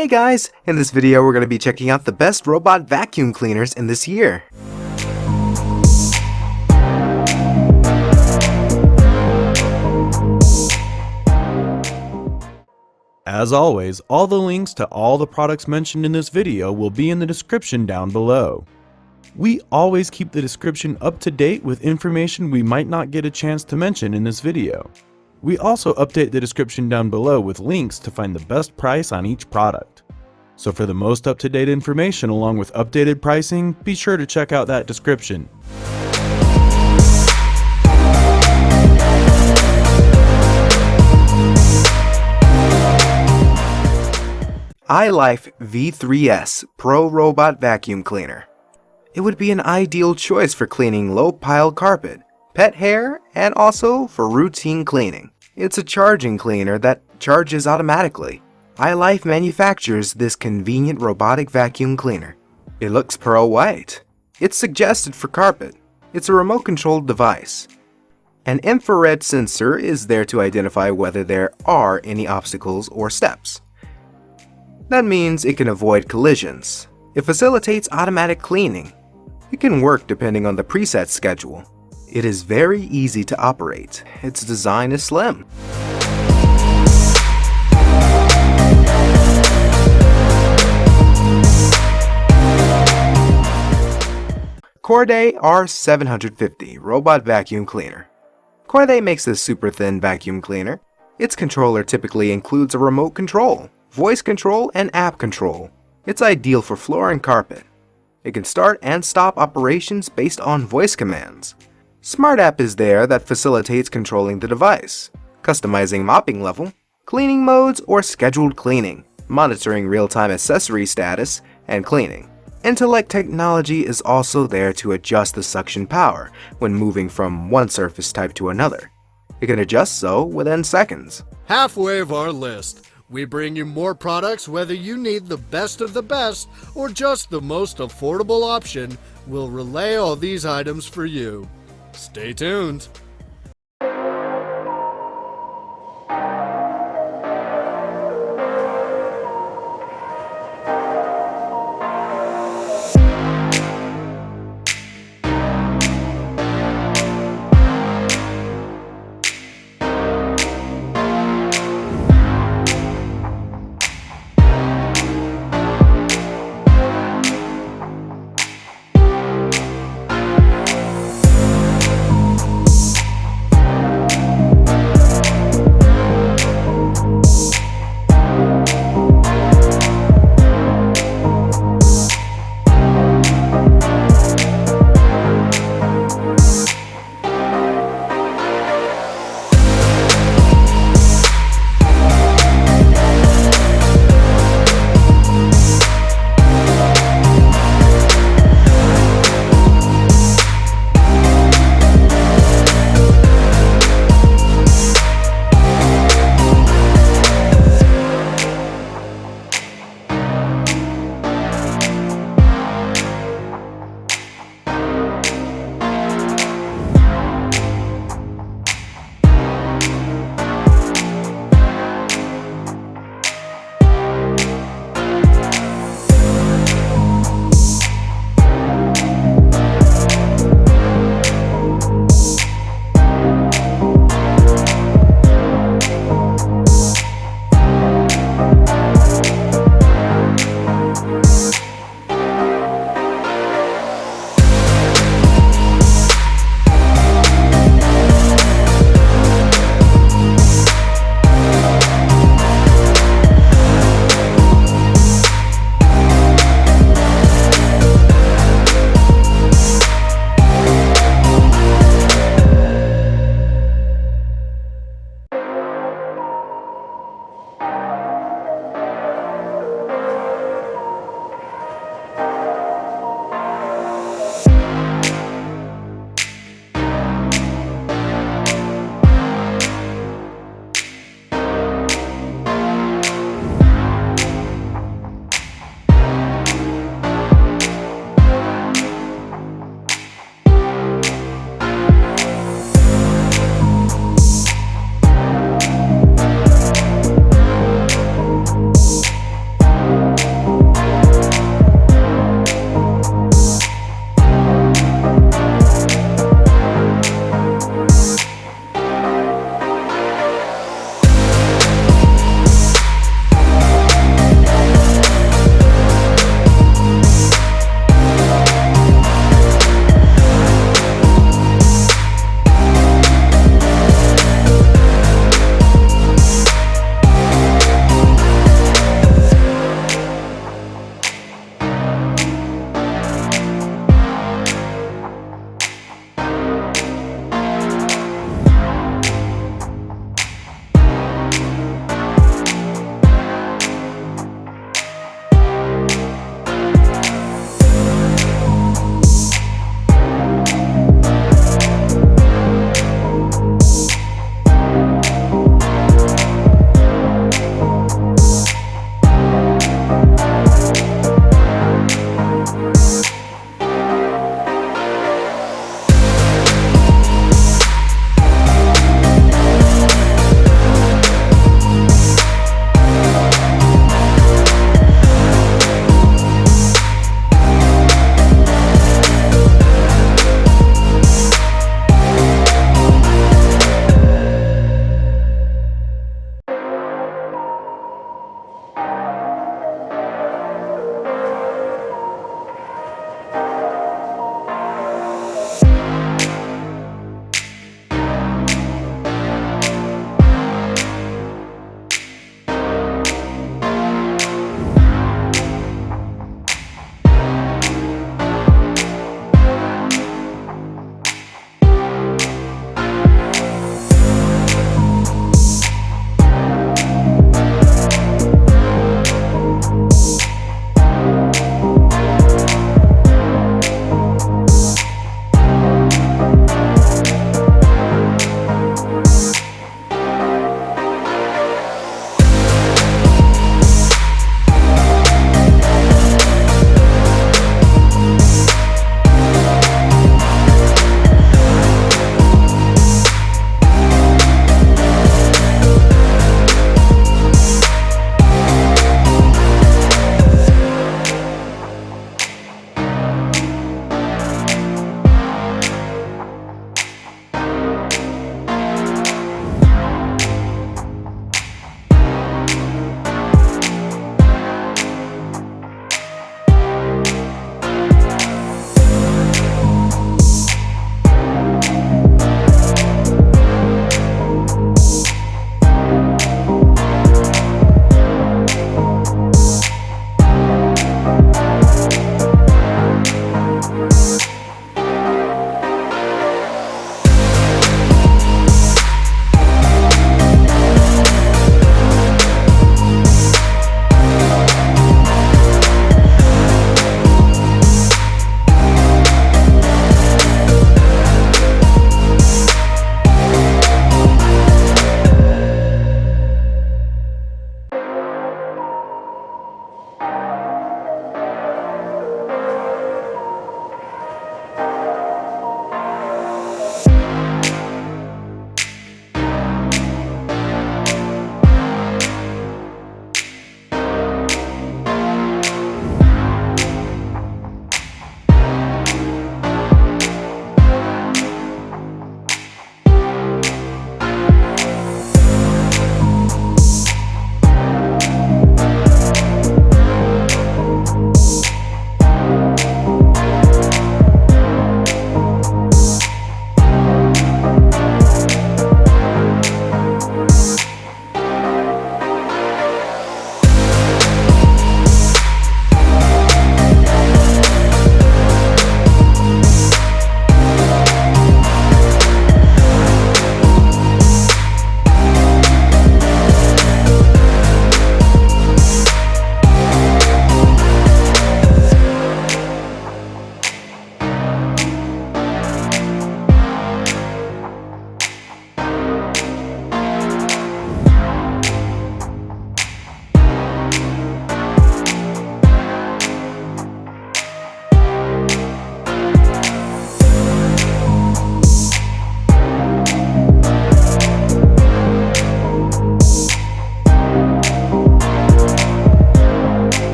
Hey guys, in this video we're going to be checking out the best robot vacuum cleaners in this year. As always, all the links to all the products mentioned in this video will be in the description down below. We always keep the description up to date with information we might not get a chance to mention in this video. We also update the description down below with links to find the best price on each product. So for the most up-to-date information along with updated pricing, be sure to check out that description. iLiFE V3S Pro Robot Vacuum Cleaner. It would be an ideal choice for cleaning low-pile carpet, pet hair, and also for routine cleaning. It's a charging cleaner that charges automatically. iLiFE manufactures this convenient robotic vacuum cleaner. It looks pearl white. It's suggested for carpet. It's a remote-controlled device. An infrared sensor is there to identify whether there are any obstacles or steps. That means it can avoid collisions. It facilitates automatic cleaning. It can work depending on the preset schedule. It is very easy to operate. Its design is slim. Coredy R750 Robot Vacuum Cleaner. Coredy makes this super thin vacuum cleaner. Its controller typically includes a remote control, voice control, and app control. It's ideal for floor and carpet. It can start and stop operations based on voice commands. Smart app is there that facilitates controlling the device, customizing mopping level, cleaning modes, or scheduled cleaning, monitoring real-time accessory status, and cleaning. Intellect technology is also there to adjust the suction power when moving from one surface type to another. It can adjust so within seconds. Halfway of our list. We bring you more products whether you need the best of the best or just the most affordable option. We'll relay all these items for you. Stay tuned.